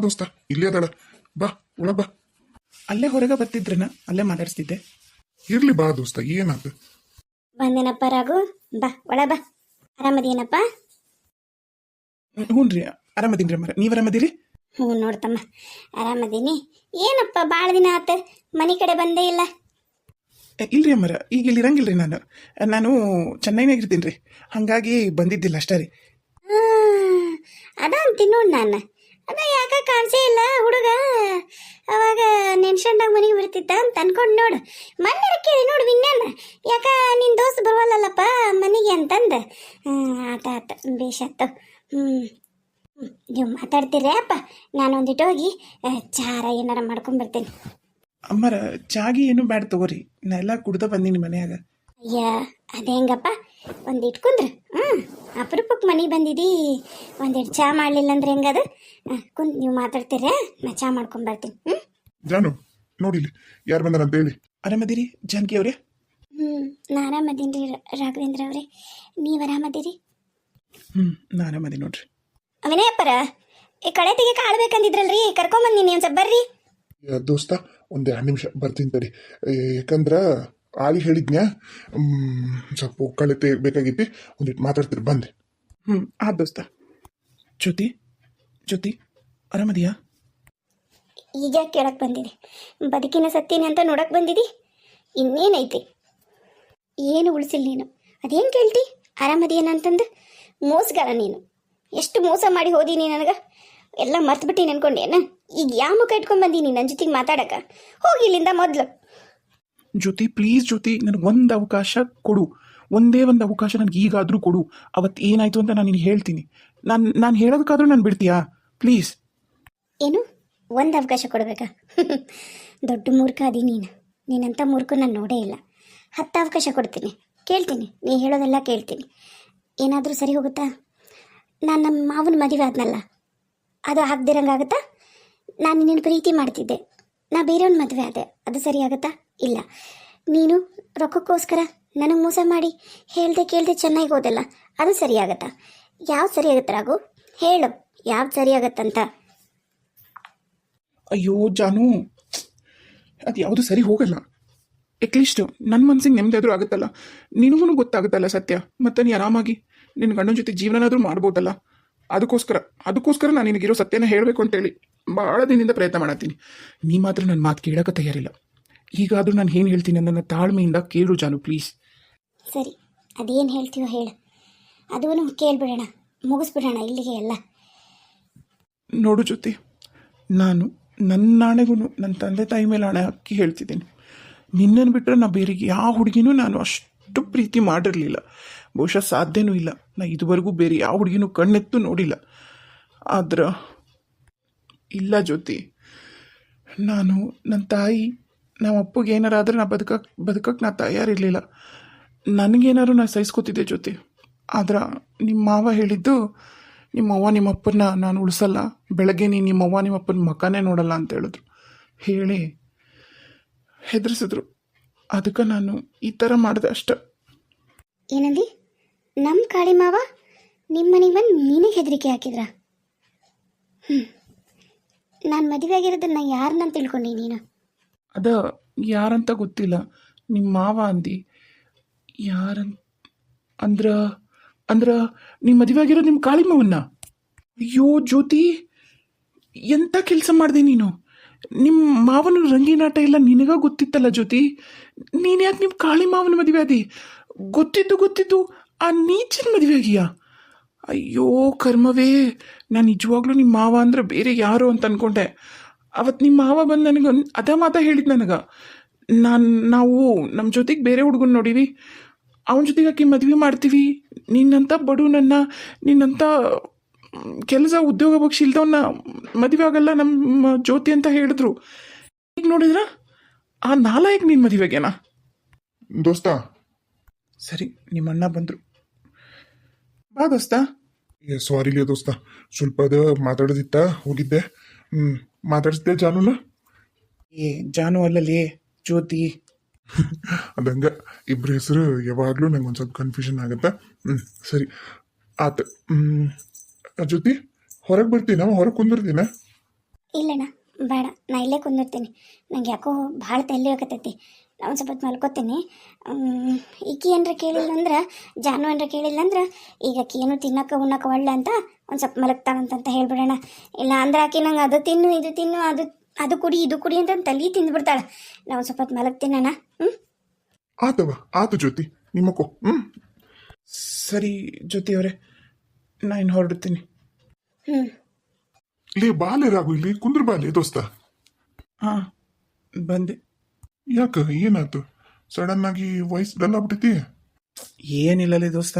ದೋಸ್ತ ಇಲ್ಲೇ ಅದಳ. ಬಾ ಒಳಗ್ ಬಾ. ಅಲ್ಲೇ ಹೊರಗೆ ಬರ್ತಿದ್ರನ ಅಲ್ಲೇ ಮಾತಾಡ್ಸ್ತಿದ್ದೆ. ಇರ್ಲಿ ಬಾ ದೋಸ್ತ, ಏನಾತ? ಬಂದೇನಪ್ಪ ರಾಘು, ಬಾ ಒಳ ಬಾ. ಆರಾಮದೇನಪ್ಪ? ಹ್ಞೂ ರೀ, ಆರಾಮದೀನಿ ಮರ. ನೀವು ಆರಾಮದಿರಿ? ಹ್ಞೂ ನೋಡ್ತಮ್ಮ, ಆರಾಮದೀನಿ. ಏನಪ್ಪ ಭಾಳ ದಿನ ಆತ, ಮನೆ ಕಡೆ ಬಂದೇ ಇಲ್ಲ. ಇಲ್ರಿ ಅಮ್ಮರ, ಈಗ ಇಲ್ಲಿ ಇರಂಗಿಲ್ರಿ. ನಾನು ಚೆನ್ನೈನಾಗ ಇರ್ತೀನಿ ರೀ, ಹಾಗಾಗಿ ಬಂದಿದ್ದಿಲ್ಲ ಅಷ್ಟೇ ರೀ. ಅದ ಅಂತೀನಿ ನೋಡಿ ನಾನು. ಅದ ಯಾಕ ಕಾಣಿಸೇ ಇಲ್ಲ ಹುಡುಗ. ಅವಾಗ ನೆನ್ಸ್ಕೊಂಡಾಗ ಮನೆಗೆ ಬರ್ತಿದ್ದ ಅಂತ ಅನ್ಕೊಂಡು ನೋಡು. ಮೊನ್ನೆ ಕೇಳಿ ನೋಡು ವಿಜ್ಞಾನ, ಯಾಕ ನಿನ್ನ ದೋಸ್ತ್ ಬರವಲ್ಲಲ್ಲಪ್ಪ ಮನೆಗೆ ಅಂತಂದು. ಆತ ಬೇಷಾತು. ನೀವು ಮಾತಾಡ್ತೀರೇ ಅಪ್ಪ, ನಾನು ಒಂದಿಟ್ಟು ಹೋಗಿ ಚಾರ ಏನಾರ ಮಾಡ್ಕೊಂಡ್ಬರ್ತೇನೆ. ಅಮ್ಮರ, ಚಾಗಿ ಏನು ಬ್ಯಾಡ ತಗೋರಿ, ನಾ ಎಲ್ಲ ಕುಡ್ದ ಬಂದೀನಿ ಮನ್ಯಾಗ. ಅಯ್ಯ ಅದೇ ಹೆಂಗಪ್ಪ, ಒಂದು ಇಟ್ಕೊಂಡ್ರೆ ಅಪರೂಪಕ್ಕೆ ಮನೆಗೆ ಬಂದಿದ್ದೀ, ಒಂದೆರಡು ಚಾ ಮಾಡಲಿಲ್ಲ ಅಂದ್ರೆ ಹೆಂಗದ? ಕುಂತ್ ನೀವು ಮಾತಾಡ್ತೀರ, ನಾ ಚಾ ಮಾಡ್ಕೊಂಡ್ಬರ್ತೀನಿ. ಜಾನು ನೋಡಿಲಿ ಯಾರು ಬಂದಾರ ಅಂತ ಹೇಳಿ. ಆರಾಮದಿರಿ ಜಾನಕಿ ಅವ್ರೆ? ನಾ ಆರಾಮದೀನಿ ರೀ ರಾಘವೇಂದ್ರ ಅವರೇ, ನೀವು ಆರಾಮದಿರಿ? ನಾ ಆರಾಮದಿ ನೋಡ್ರಿ. ವಿನಯಪ್ಪರ, ಈ ಕಳೆ ತೆಗಿಯಕ್ಕೆ ಆಳ್ಬೇಕಂದಿದ್ರಲ್ರಿ, ಕರ್ಕೊಂಬಂದಿನಿ ಒಂದು ಸ್ವಲ್ಪ ಬರ್ರಿ. ದೋಸ್ತ ಒಂದ್ 2 ನಿಮಿಷ ಬರ್ತೀನಿ ತಡಿ. ಯಾಕಂದ್ರ ಆಳಿ ಹೇಳಿದ್ನ್ಯಾ, ಸ್ವಲ್ಪ ಕಳೆ ಬೇಕಾಗಿತ್ತು, ಒಂದಿಟ್ಟು ಮಾತಾಡ್ತೀರಿ ಬಂದೆ. ಆ ದೋಸ್ತ. ಜ್ಯೋತಿ ಆರಾಮದಿಯಾ? ಈಗ ಕೇಳಕ್ಕೆ ಬಂದಿದೆ, ಬದುಕಿನ ಸತ್ತೀನಿ ಅಂತ ನೋಡಕ್ಕೆ ಬಂದಿದಿ. ಇನ್ನೇನೈತಿ, ಏನು ಉಳಿಸಿಲ್ಲ ನೀನು. ಅದೇನು ಕೇಳ್ತಿ ಆರಾಮದೇನಂತಂದು? ಮೋಸಗಾರ ನೀನು, ಎಷ್ಟು ಮೋಸ ಮಾಡಿ ಹೋದಿ ನೀ ನನಗೆ. ಎಲ್ಲ ಮರ್ತ್ಬಿಟ್ಟು ಅನ್ಕೊಂಡೇನ? ಈಗ ಯಾವ ಮುಖ ಇಟ್ಕೊಂಡು ಬಂದೀನಿ ನನ್ನ ಜೊತೆಗೆ ಮಾತಾಡಕ? ಹೋಗಿ ಇಲ್ಲಿಂದ ಮೊದಲು. ಜ್ಯೋತಿ ಪ್ಲೀಸ್ ಜ್ಯೋತಿ, ನನಗೆ ಒಂದು ಅವಕಾಶ ಕೊಡು, ಒಂದೇ ಒಂದು ಅವಕಾಶ ನನಗೆ ಈಗಾದರೂ ಕೊಡು. ಅವತ್ತು ಏನಾಯ್ತು ಅಂತ ನಾನು ನಿನಗೆ ಹೇಳ್ತೀನಿ. ನಾನು ಹೇಳೋದಕ್ಕಾದ್ರೂ ನಾನು ಬಿಡ್ತೀಯಾ ಪ್ಲೀಸ್? ಏನು ಒಂದು ಅವಕಾಶ ಕೊಡಬೇಕಾ? ದೊಡ್ಡ ಮೂರ್ಖ ಅದಿ ನೀನು. ನೀನಂತ ಮೂರ್ಖ ನಾನು ನೋಡೇ ಇಲ್ಲ. 10 ಅವಕಾಶ ಕೊಡ್ತೀನಿ, ಕೇಳ್ತೀನಿ, ನೀ ಹೇಳೋದೆಲ್ಲ ಕೇಳ್ತೀನಿ. ಏನಾದರೂ ಸರಿ ಹೋಗುತ್ತಾ? ನಾನು ನಮ್ಮ ಮಾವನ ಮದುವೆ ಆದ್ನಲ್ಲ, ಅದು ಆಗದಿರಂಗಾಗುತ್ತಾ? ನಾನು ನಿನ್ನನ್ನು ಪ್ರೀತಿ ಮಾಡ್ತಿದ್ದೆ, ನಾ ಬೇರೆಯವ್ನ ಮದುವೆ ಆದೆ, ಅದು ಸರಿ ಆಗುತ್ತಾ? ಇಲ್ಲ. ನೀನು ರೊಕ್ಕಕ್ಕೋಸ್ಕರ ನನಗೆ ಮೋಸ ಮಾಡಿ ಹೇಳ್ದೆ ಕೇಳ್ದೆ ಚೆನ್ನಾಗಿ ಹೋದಲ್ಲ, ಅದು ಸರಿ ಆಗುತ್ತಾ? ಯಾವ್ದು ಸರಿ ಆಗುತ್ತೆ ರಾಘು? ಹೇಳು, ಯಾವ್ದು ಸರಿ ಆಗತ್ತಂತ? ಅಯ್ಯೋ ಜಾನು, ಅದು ಯಾವುದು ಸರಿ ಹೋಗಲ್ಲ. ಅಟ್ಲೀಸ್ಟ್ ನನ್ನ ಮನ್ಸಿಗೆ ನೆಮ್ಮದಿ ಆದರೂ ಆಗುತ್ತಲ್ಲ, ನಿನಗೂ ಗೊತ್ತಾಗುತ್ತಲ್ಲ ಸತ್ಯ, ಮತ್ತು ನೀ ಆರಾಮಾಗಿ ನಿನ್ನ ಗಂಡನ ಜೊತೆ ಜೀವನನಾದರೂ ಮಾಡ್ಬೋದಲ್ಲ. ಅದಕ್ಕೋಸ್ಕರ ನಾನು ನಿನಗಿರೋ ಸತ್ಯನ ಹೇಳಬೇಕು ಅಂತೇಳಿ ಭಾಳ ದಿನದಿಂದ ಪ್ರಯತ್ನ ಮಾಡತ್ತೀನಿ. ನೀ ಮಾತ್ರ ನನ್ನ ಮಾತು ಕೇಳೋಕೆ ತಯಾರಿಲ್ಲ. ಈಗಾದರೂ ನಾನು ಏನು ಹೇಳ್ತೀನಿ ನನ್ನ ತಾಳ್ಮೆಯಿಂದ ಕೇಳು ಜಾನು ಪ್ಲೀಸ್. ಸರಿ, ಅದೇನು ಹೇಳ್ತೀವೋ ಹೇಳು, ಅದೂ ಕೇಳ್ಬಿಡೋಣ, ಮುಗಿಸ್ಬಿಡೋಣ ಇಲ್ಲಿಗೆ ಎಲ್ಲ. ನೋಡು ಜ್ಯೋತಿ, ನಾನು ನನ್ನ ನಾಣೆಗೂ ನನ್ನ ತಂದೆ ತಾಯಿ ಮೇಲೆ ಹಣೆ ಹಾಕಿ ಹೇಳ್ತಿದ್ದೀನಿ, ನಿನ್ನನ್ನು ಬಿಟ್ಟರೆ ನಾ ಬೇರೆ ಯಾವ ಹುಡುಗಿನೂ ನಾನು ಅಷ್ಟು ಪ್ರೀತಿ ಮಾಡಿರಲಿಲ್ಲ. ಬಹುಶಃ ಸಾಧ್ಯನೂ ಇಲ್ಲ. ನಾ ಇದುವರೆಗೂ ಬೇರೆ ಯಾವ ಹುಡುಗಿನೂ ಕಣ್ಣೆತ್ತು ನೋಡಿಲ್ಲ. ಆದ್ರೆ ಇಲ್ಲ ಜ್ಯೋತಿ, ನಾನು ನನ್ನ ತಾಯಿ ನಮ್ಮ ಅಪ್ಪಗೆ ಏನಾರ ಆದರೆ ನಾ ಬದುಕಕ್ಕೆ ನಾ ತಯಾರಿರಲಿಲ್ಲ. ನನಗೇನಾದ್ರು ನಾ ಸಹಿಸ್ಕೋತಿದ್ದೆ ಜ್ಯೋತಿ. ಆದ್ರೆ ನಿಮ್ಮ ಮಾವ ಹೇಳಿದ್ದು, ನಿಮ್ಮವ್ವ ನಿಮ್ಮಪ್ಪನ ನಾನು ಉಳಿಸಲ್ಲ, ಬೆಳಗ್ಗೆ ನೀನು ನಿಮ್ಮವ್ವ ನಿಮ್ಮಪ್ಪನ ಮಕನೇ ನೋಡಲ್ಲ ಅಂತ ಹೇಳಿದ್ರು. ಹೇಳಿ ಹೆದರಿಸಿದ್ರು. ಅದಕ್ಕೆ ನಾನು ಈ ಥರ ಮಾಡಿದೆ ಅಷ್ಟೆ. ಏನಂದಿ? ನಮ್ಮ ಕಾಳಿ ಮಾವ ನಿಮ್ಮ ಮನೆಗೆ ಬಂದು ನಿನಗೆ ಹೆದರಿಕೆ ಹಾಕಿದ್ರ? ನಾನು ಮದುವೆ ಆಗಿರೋದನ್ನ ಯಾರನ್ನ ತಿಳ್ಕೊಂಡಿ ನೀನು? ಅದ ಯಾರಂತ ಗೊತ್ತಿಲ್ಲ, ನಿಮ್ಮ ಮಾವ ಅಂದು. ಅಂದ್ರ ನಿಮ್ಮ ಮದುವೆ ಆಗಿರೋದು ನಿಮ್ಮ ಕಾಳಿ ಮಾವನ್ನ? ಅಯ್ಯೋ ಜ್ಯೋತಿ, ಎಂಥ ಕೆಲಸ ಮಾಡಿದೆ ನೀನು. ನಿಮ್ಮ ಮಾವನ ರಂಗಿನಾಟ ಎಲ್ಲ ನಿನಗ ಗೊತ್ತಿತ್ತಲ್ಲ ಜ್ಯೋತಿ. ನೀನು ಯಾಕೆ ನಿಮ್ಮ ಕಾಳಿ ಮಾವನ ಮದುವೆ ಆದಿ? ಗೊತ್ತಿದ್ದು ಆ ನೀಚಿನ ಮದುವೆ ಆಗಿಯಾ? ಅಯ್ಯೋ ಕರ್ಮವೇ, ನಾನು ನಿಜವಾಗ್ಲೂ ನಿಮ್ಮ ಮಾವ ಅಂದ್ರೆ ಬೇರೆ ಯಾರು ಅಂತ ಅಂದ್ಕೊಂಡೆ. ಅವತ್ತು ನಿಮ್ಮ ಮಾವ ಬಂದು ನನಗೆ ಅದೇ ಮಾತಾ ಹೇಳಿದ್ದು ನನಗೆ. ನಾವು ನಮ್ಮ ಜೊತೆಗೆ ಬೇರೆ ಹುಡುಗನ ನೋಡೀವಿ, ಅವನ ಜೊತೆಗೆ ಆಕಿ ಮದುವೆ ಮಾಡ್ತೀವಿ, ನಿನ್ನಂಥ ಬಡವನನ್ನ, ನಿನ್ನಂಥ ಕೆಲಸ ಉದ್ಯೋಗ ಪಕ್ಷಿ ಇಲ್ದವನ್ನ ಮದುವೆ ಆಗಲ್ಲ ನಮ್ಮ ಜ್ಯೋತಿ ಅಂತ ಹೇಳಿದ್ರು. ಈಗ ನೋಡಿದ್ರ ಆ ನಾಲಾಯಕ್ ನಿನ್ನ ಮದುವೆಗೇನಾ? ದೋಸ್ತ ಸರಿ, ನಿಮ್ಮ ಅಣ್ಣ ಬಂದರು. ಬಾ ದೋಸ್ತ. ಸಾರಿಲೇ ದೋಸ್ತ, ಸ್ವಲ್ಪ ಅದು ಮಾತಾಡೋದಿತ್ತ, ಹೋಗಿದ್ದೆ. ಮಾತಾಡಿಸ್ದೆ ಜಾನುನ? ಏ ಜಾನು ಅಲ್ಲಲ್ಲಿ ಜ್ಯೋತಿ. ಅದಂಗ ಇಬ್ಬರ ಹೆಸರು ಯಾವಾಗಲೂ ನಂಗೆ ಒಂದು ಸ್ವಲ್ಪ ಕನ್ಫ್ಯೂಷನ್ ಆಗುತ್ತಾ. ಸರಿ ಆತ. ಜ್ಯೋತಿ ಹೊರಗೆ ಬರ್ತೀನ, ಹೊರಗೆ ಕುಂದಿರ್ತೀನ? ಇಲ್ಲಣ್ಣ ಬೇಡ, ನಾ ಇಲ್ಲೇ ಕುಂದಿರ್ತೀನಿ. ನಂಗೆ ಯಾಕೋ ಭಾಳ ತಲೆ ಹೋಗತೈತಿ. ನಾ ಒಂದು ಸ್ವಲ್ಪ ಹೊತ್ತು ಮಲ್ಕೋತೀನಿ. ಈಕಿ ಏನ್ರ ಕೇಳಿಲ್ಲ ಅಂದ್ರೆ, ಜಾನು ಏನ್ರ ಕೇಳಿಲ್ಲ ಅಂದ್ರೆ, ಈಗ ಆಕಿ ಏನು ತಿನ್ನಕ್ಕೆ ಉಣ್ಣಕ್ಕೆ ಒಳ್ಳೆ ಅಂತ ಒಂದು ಸ್ವಲ್ಪ ಮಲಗ್ತಾಳಂತ ಹೇಳ್ಬಿಡೋಣ. ಇಲ್ಲ ಅಂದ್ರೆ ಆಕಿ ನಂಗೆ ಅದು ತಿನ್ನು ಇದು ತಿನ್ನು ಅದು ಕುಡಿ ಇದು ಕುಡಿ ಅಂತ ತಲೆ ತಿಂದ್ಬಿಡ್ತಾಳೆ. ನಾ ಒಂದು ಸ್ವಲ್ಪ ಹೊತ್ತು ಮಲಗ್ತೀನಿ ಅಣ್ಣ. ಆತವ ಆತು ಜ್ಯೋತಿ, ನಿಮ್ಮಕ್ಕೋ. ಸರಿ ಜ್ಯೋತಿ ಅವರೇ, ನಾ ಇನ್ನು ಹೊರಡುತ್ತೀನಿ. ಹ್ಞೂ ಲೇ ಬಾಲೆ ರಾಗು, ಇಲ್ಲಿ ಕುಂದ್ರ ಬಾಲೆ ದೋಸ್ತ. ಹಾಂ, ಬಂದೆ. ಯಾಕ ಏನಾಯ್ತು? ಸಡನ್ ಆಗಿ ವಾಯ್ಸ್ ಡಲ್ ಆಗ್ಬಿಟ್ಟೈತಿ. ಏನಿಲ್ಲಲೇ ದೋಸ್ತ,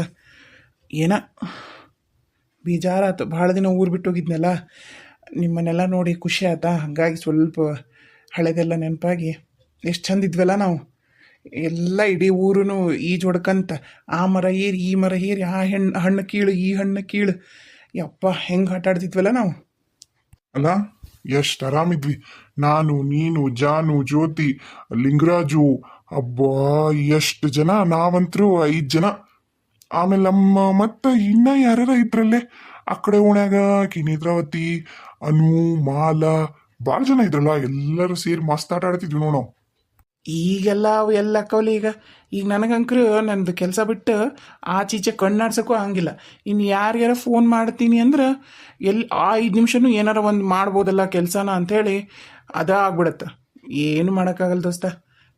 ಏನ ಬೇಜಾರಾತು. ಭಾಳ ದಿನ ಊರು ಬಿಟ್ಟು ಹೋಗಿದ್ನಲ್ಲ, ನಿಮ್ಮನ್ನೆಲ್ಲ ನೋಡಿ ಖುಷಿ ಆಯ್ತಾ. ಹಾಗಾಗಿ ಸ್ವಲ್ಪ ಹಳೆದೆಲ್ಲ ನೆನಪಾಗಿ ಎಷ್ಟು ಚಂದ ಇದ್ವಲ್ಲ ನಾವು ಎಲ್ಲ. ಇಡೀ ಊರು ಈಜು ಹೊಡ್ಕಂತ ಆ ಮರ ಏರಿ ಈ ಮರ ಏರಿ, ಆ ಹಣ್ಣು ಕೀಳು ಈ ಹಣ್ಣು ಕೀಳು, ಯಪ್ಪ ಹೆಂಗೆ ಆಟ ಆಡ್ತಿದ್ವಲ್ಲ ನಾವು. ಅಲ್ಲ, ಎಷ್ಟು ಆರಾಮಿದ್ವಿ. ನಾನು, ನೀನು, ಜಾನು, ಜ್ಯೋತಿ, ಲಿಂಗರಾಜು, ಅಬ್ಬಾ ಎಷ್ಟು ಜನ. ನಾವಂತರೂ 5 ಜನ. ಆಮೇಲೆ ನಮ್ಮ ಮತ್ತೆ ಇನ್ನ ಯಾರ ಇದ್ರಲ್ಲೇ ಆ ಕಡೆ ಓಣ್ಯಾಗ ನೇತ್ರಾವತಿ, ಅನು, ಮಾಲ, ಭಾಳ ಜನ ಇದ್ರಲ್ಲ. ಎಲ್ಲರೂ ಸೇರಿ ಮಸ್ತ್ ಆಟ ಆಡ್ತಿದ್ವಿ ನೋಡು ನಾವು. ಈಗೆಲ್ಲ ಅವು ಎಲ್ಲ ಅಕ್ಕವಲ್ಲ. ಈಗ ನನಗಂಕರು ನಂದು ಕೆಲಸ ಬಿಟ್ಟು ಆಚೀಚೆ ಕಣ್ಣಾಡ್ಸೋಕ್ಕೂ ಆಗಂಗಿಲ್ಲ. ಇನ್ನು ಯಾರ್ಯಾರ ಫೋನ್ ಮಾಡ್ತೀನಿ ಅಂದ್ರೆ ಆ 5 ನಿಮಿಷನೂ ಏನಾರ ಒಂದು ಮಾಡ್ಬೋದಲ್ಲ ಕೆಲಸನ ಅಂಥೇಳಿ ಆಗ್ಬಿಡತ್ತೆ. ಏನು ಮಾಡೋಕ್ಕಾಗಲ್ಲ ದೋಸ್ತ.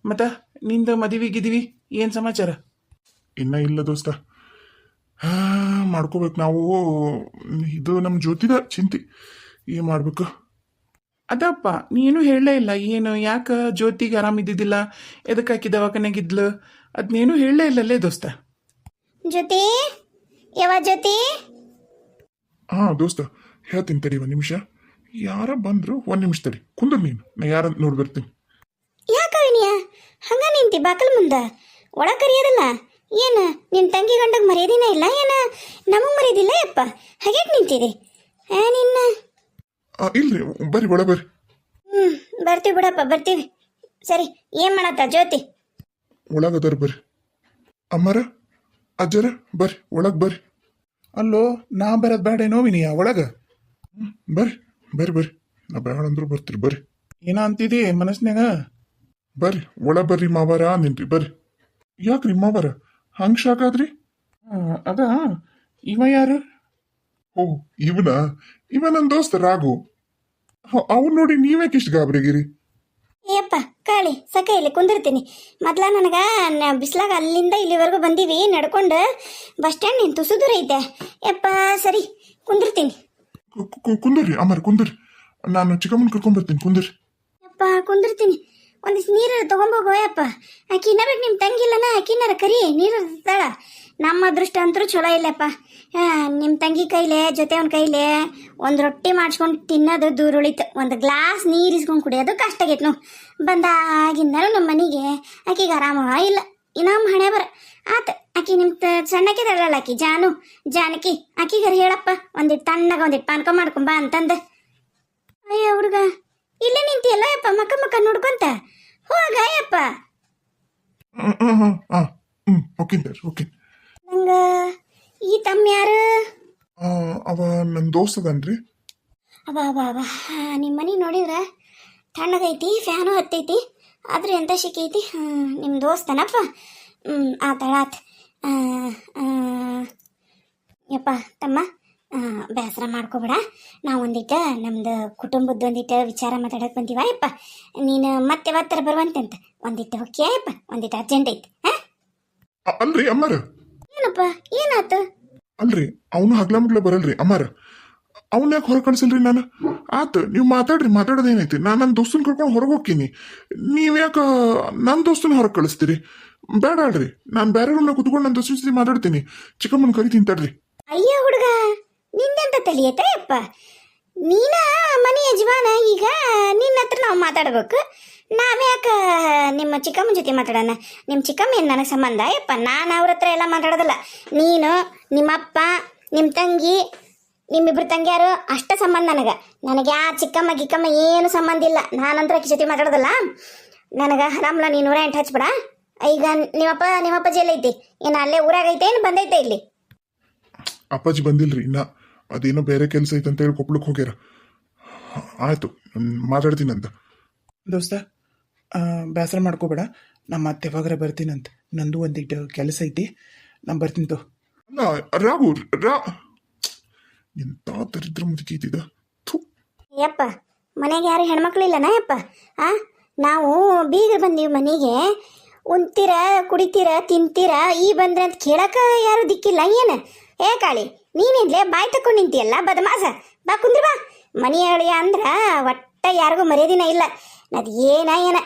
ಮತ್ತು ನಿಂದು ಮದುವೆಗಿದ್ದೀವಿ, ಏನು ಸಮಾಚಾರ? ಇನ್ನ ಇಲ್ಲ ದೋಸ್ತ, ಮಾಡ್ಕೋಬೇಕು ನಾವು. ಇದು ನಮ್ಮ ಜ್ಯೋತಿದ ಚಿಂತೆ, ಏನ್ ಮಾಡ್ಬೇಕು. ಅದಪ್ಪ ನೀನು ಹೇಳಲೇ ಇಲ್ಲ. ಏನು ಯಾಕೆ ಜ್ಯೋತಿಗೆ ಆರಾಮಿದ್ದಿದ್ದಿಲ್ಲ, ಎದಕ್ಕೆ ಹಾಕಿ ದವಾಖಾನೆಗಿದ್ಲು, ಅದನ್ನೇನು ಹೇಳಲೇ ಇಲ್ಲಲ್ಲೇ ದೋಸ್ತ. ಜ್ಯೋತಿ, ಜ್ಯೋತಿ. ಹಾ ದೋಸ್ತ, ಹೇಳ್ತೀನಿ ತಡಿ 1 ನಿಮಿಷ. ಯಾರ ಬಂದ್ರು, 1 ನಿಮಿಷ ತಡಿ, ಕುಂದ್ರ ನೀನು, ನಾ ಯಾರ ನೋಡಿ ಬರ್ತೀನಿ. ಯಾಕ ವಿನಿಯ ಹಂಗ ನಿಂತಿ ಬಾಕಲ್ ಮುಂದ? ಒಳ ಕರಿಯೋದಲ್ಲ ಏನು? ನಿನ್ನ ತಂಗಿ ಗಂಡಗೆ ಮರ್ಯಾದಿನ ಇಲ್ಲ ಏನ? ನಮಗೆ ಮರ್ಯಾದಿಲ್ಲ ಯಪ್ಪ, ಹಾಗ್ಯಾಕೆ ನಿಂತಿದೆ ನಿನ್ನ? ಇಲ್ರಿ, ಬರ್ರಿ ಒಳ ಬರ್ರಿ. ಬರ್ತೀವಿ ಬಿಡಪ್ಪ, ಬರ್ತೀವಿ. ಸರಿ, ಏನ್ ಮಾಡತ್ತ ಜ್ಯೋತಿ? ಒಳಗದಾರ ಬರ್ರಿ. ಅಮ್ಮರ ಅಜ್ಜರ ಬರ್ರಿ, ಒಳಗ್ ಬರ್ರಿ. ಅಲ್ಲೋ, ನಾ ಬರೋದು ಬೇಡೇನೋ ವಿನಿಯ ಒಳಗೆ? ಬರ್ರಿ ಬರ್ರಿ ಬರ್ರಿ, ನಾ ಬೇಡ ಅಂದ್ರು ಬರ್ತೀರಿ ಬರ್ರಿ. ಏನ ಅಂತಿದಿ ಮನಸ್ನ್ಯಾಗ? ಬರ್ರಿ ಒಳ ಬರ್ರಿ ಮಾವಾರ ನಿನ್ರಿ ಬರ್ರಿ. ಯಾಕ್ರಿ ಮಾವಾರ ಹಂಗ್ ಶಾಕ್ ಆದ್ರಿ? ಅದ ಇವ ಯಾರು? ಓ ಇವ ನನ್ನ ದೋಸ್ತ ರಾಘು. ಅವ್ನು ನೋಡಿ ನೀವ್ಯಾಕೆ ಇಷ್ಟು ಗಾಬರಿಗಿರಿ? ಏಪ್ಪ ಕಾಳಿ ಸಕ ಇಲ್ಲಿ ಕುಂದಿರ್ತೀನಿ. ಮೊದ್ಲ ನನಗೆ ಬಿಸ್ಲಾಗ ಅಲ್ಲಿಂದ ಇಲ್ಲಿವರೆಗೂ ಬಂದೀವಿ ನಡ್ಕೊಂಡು. ಬಸ್ ಸ್ಟ್ಯಾಂಡ್ ನಿಂತು ಸುದೂರ ಐತೆ ಯಪ್ಪ. ಸರಿ ಕುಂದಿರ್ತೀನಿ. ಕುಂದರ್ರಿ ಅಮ್ಮರ ಕುಂದರ್ರಿ, ನಾನು ಚಿಕ್ಕಮ್ಮನ ಕರ್ಕೊಂಡ್ ಬರ್ತೀನಿ, ಕುಂದರ್ರಿ. ಯಪ್ಪ ಕುಂದಿರ್ತೀನಿ. ಒಂದಿಷ್ಟು ನೀರು ತೊಗೊಂಬೋಗೋ ಯಪ್ಪ. ಆಕಿ ಇನ್ನಬೇಕು ನಿಮ್ಮ ತಂಗಿಲ್ಲನ, ಆಕಿನಾರ ಕರಿ, ನೀರು ಇರ್ತಾಳ. ನಮ್ಮ ಅದೃಷ್ಟ ಅಂತರೂ ಚಲೋ ಇಲ್ಲಪ್ಪ. ನಿಮ್ಮ ತಂಗಿ ಕೈಲೇ ಜೊತೆ ಅವನ ಕೈಲೇ ಒಂದು ರೊಟ್ಟಿ ಮಾಡಿಸ್ಕೊಂಡು ತಿನ್ನೋದು ದೂರ ಉಳಿತು. ಒಂದು ಗ್ಲಾಸ್ ನೀರು ಇಸ್ಕೊಂಡು ಕುಡಿಯೋದು ಕಷ್ಟ ಆಗೈತೆ ನಾವು. ಬಂದಾಗಿಂದಲೂ ನಮ್ಮ ಮನೆಗೆ ಆಕಿಗೆ ಆರಾಮ ಇಲ್ಲ. ನಮ್ಮ ಹಣೆ ಬರ ಆತ. ಆಕಿ ನಿಮ್ಮ ಸಣ್ಣಕ್ಕಿದಾಳಲ್ಲ ಆಕಿ ಜಾನಕಿ, ಆಕಿಗಾರ ಹೇಳಪ್ಪ ಒಂದಿಟ್ಟು ತಣ್ಣಗ ಒಂದಿಟ್ಟು ಪಾನ್ಕ ಮಾಡ್ಕೊಂಬ ಅಂತಂದು. ಅಯ್ಯೋ ಹುಡುಗ ಇಲ್ಲೇ ನಿಂತಿಯಲ್ಲ ಯಪ್ಪ, ಮಕ್ಕ ನೋಡ್ಕೊಂತ ಹೋಗ ಯಪ್ಪ. ಓಕೆ. ನಂಗ ಈ ತಮ್ಮ ಯಾರು? ಅವ ನನ್ನ ದೋಸ್ತ ಅದನ್ರಿ. ಅವ ನಿಮ್ಮ ಮನೆ ನೋಡಿದ್ರೆ ತಣ್ಣಗೈತಿ, ಫ್ಯಾನು ಹತ್ತೈತಿ, ಆದ್ರೆ ಎಂತ ಶಿಕೈತಿ. ನಿಮ್ಮ ದೋಸ್ತನಪ್ಪ. ಆತಳಾತ್. ಯಪ್ಪ ತಮ್ಮ, ಬೇಸರ ಮಾಡ್ಕೋಬೇಡ. ನಾವು ಒಂದಿಟ್ಟು ನಮ್ದು ಕುಟುಂಬದ ಒಂದಿಟ್ಟು ವಿಚಾರ ಮಾತಾಡಕ್ಕೆ ಬಂದೀವ ಯಪ್ಪ. ನೀನು ಮತ್ತೆ ಯಾವತ್ತರ ಬರುವಂತೆ ಒಂದಿಟ್ಟು ಓಕೆ ಯಪ್ಪ, ಒಂದಿಟ್ಟು ಅರ್ಜೆಂಟ್ ಐತಿ. ಅಲ್ರಿ ಅಮ್ಮಾರ. ಏನಪ್ಪ ಏನಾತು? ಅಲ್ರಿ ಅವನು ಹಗ್ಲ ಮುಗ್ಲ ಬರಲ್ರಿ ಅಮ್ಮಾರ. ಅವ್ನ ಯಾಕೆ ಹೊರಗೆ ಕಳ್ಸಲ್ರಿ ನಾನು? ಆತ ನೀವು ಮಾತಾಡೋದೇನೈತಿ? ನಾನು ನನ್ನ ದೋಸ್ತನ ಕರ್ಕೊಂಡು ಹೊರಗೆ ಹೋಗ್ತೀನಿ, ನೀವ್ಯಾಕ ನನ್ನ ದೋಸ್ತನ ಹೊರಗೆ ಕಳಿಸ್ತೀರಿ? ಬೇಡ ಅಲ್ರಿ, ನಾನು ಬೇರೆ ರೂಮ್ನ ಕುತ್ಕೊಂಡು ನನ್ನ ದೋಸ್ತನ ಜೊತೆ ಮಾತಾಡ್ತೀನಿ. ಚಿಕ್ಕಮ್ಮನ ಕರಿತೀನಿ ತಡ್ರಿ. ಅಯ್ಯೋ ಹುಡುಗ, ನಿಂದೆಂತ ತಲಿಯತ್ತ ಯಪ್ಪ? ನೀನ ಮನೆ ಯಜಮಾನ, ಈಗ ನಿನ್ನ ಹತ್ರ ನಾವು ಮಾತಾಡ್ಬೇಕು. ನಾವ್ಯಾಕ ನಿಮ್ಮ ಚಿಕ್ಕಮ್ಮನ ಜೊತೆ ಮಾತಾಡೋಣ? ನಿಮ್ಮ ಚಿಕ್ಕಮ್ಮ ಏನು ನನಗೆ ಸಂಬಂಧ ಯಪ್ಪ? ನಾನು ಅವ್ರ ಹತ್ರ ಎಲ್ಲ ಮಾತಾಡೋದಲ್ಲ. ನೀನು, ನಿಮ್ಮಪ್ಪ, ನಿಮ್ಮ ತಂಗಿ, ನಿಮ್ಮಿಬ್ರು ತಂಗಿಯಾರು ಅಷ್ಟ ಸಂಬಂಧ ನನಗೆ ಯಾ ಚಿಕ್ಕಮ್ಮ ಗಿಕ್ಕಮ್ಮ ಏನು ಸಂಬಂಧ ಇಲ್ಲ. ನಾನಂತರ ಆಕಿ ಜೊತೆ ಮಾತಾಡೋದಲ್ಲ. ನನಗೆ ಆರಾಮಲ್ಲ, ನೀನು 108 ಹಚ್ಬಿಡ. ಈಗ ನಿಮ್ಮಪ್ಪಾಜಿ ಎಲ್ಲ ಐತಿ? ಏನು ಅಲ್ಲೇ ಊರಾಗೈತೆ ಏನು ಬಂದೈತೆ ಇಲ್ಲಿ? ಅಪ್ಪಾಜಿ ಬಂದಿಲ್ರಿ ಇನ್ನ, ಅದೇನೋ ಬೇರೆ ಕೆಲಸ ಐತೆ ಅಂತ ಹೇಳಿ ಕೊಪ್ಳಕ್ಕೆ ಹೋಗ್ಯಾರ. ಆಯಿತು ಮಾತಾಡ್ತೀನಂತ. ದೋಸ್ತ ಬೇಸರ ಮಾಡ್ಕೋಬೇಡ, ನಮ್ಮ ಮತ್ತೆ ಯಾವಾಗಾರ ಬರ್ತೀನಂತ. ನಂದು ಒಂದಿಟ್ಟು ಕೆಲಸ ಐತಿ, ನಾನು ಬರ್ತೀನಿ ತೋ. ಅಲ್ಲ ರಾಘು ಎಂಥ ದರಿದ್ರ ಮುದುಕಿ ಇದ್ದಿದ್ದ. ಥು. ಯಪ್ಪ ಮನೆಗೆ ಯಾರು ಹೆಣ್ಮಕ್ಳಿಲ್ಲನಾ ಯಪ್ಪ? ಆ ನಾವು ಬೀಗರು ಬಂದೀವಿ ಮನೆಗೆ, ಉಣ್ತೀರ ಕುಡಿತೀರ ತಿಂತೀರ, ಈ ಬಂದ್ರೆ ಅಂತ ಕೇಳಕ್ಕೆ ಯಾರು ದಿಕ್ಕಿಲ್ಲ ಏನು? ಏ ಕಾಳಿ, ನೀನಿನ್ಲೇ ಬಾಯಿ ತಕೊಂಡು ನಿಂತಿಯಲ್ಲ ಬದಮಾಸ. ಬಾ ಕುಂದ್ರಿ ಬಾ. ಮನೆ ಅಳಿಯ ಅಂದ್ರೆ ಒಟ್ಟ ಯಾರಿಗೂ ಮರ್ಯಾದಿನ ಇಲ್ಲ. ಅದು ಏನ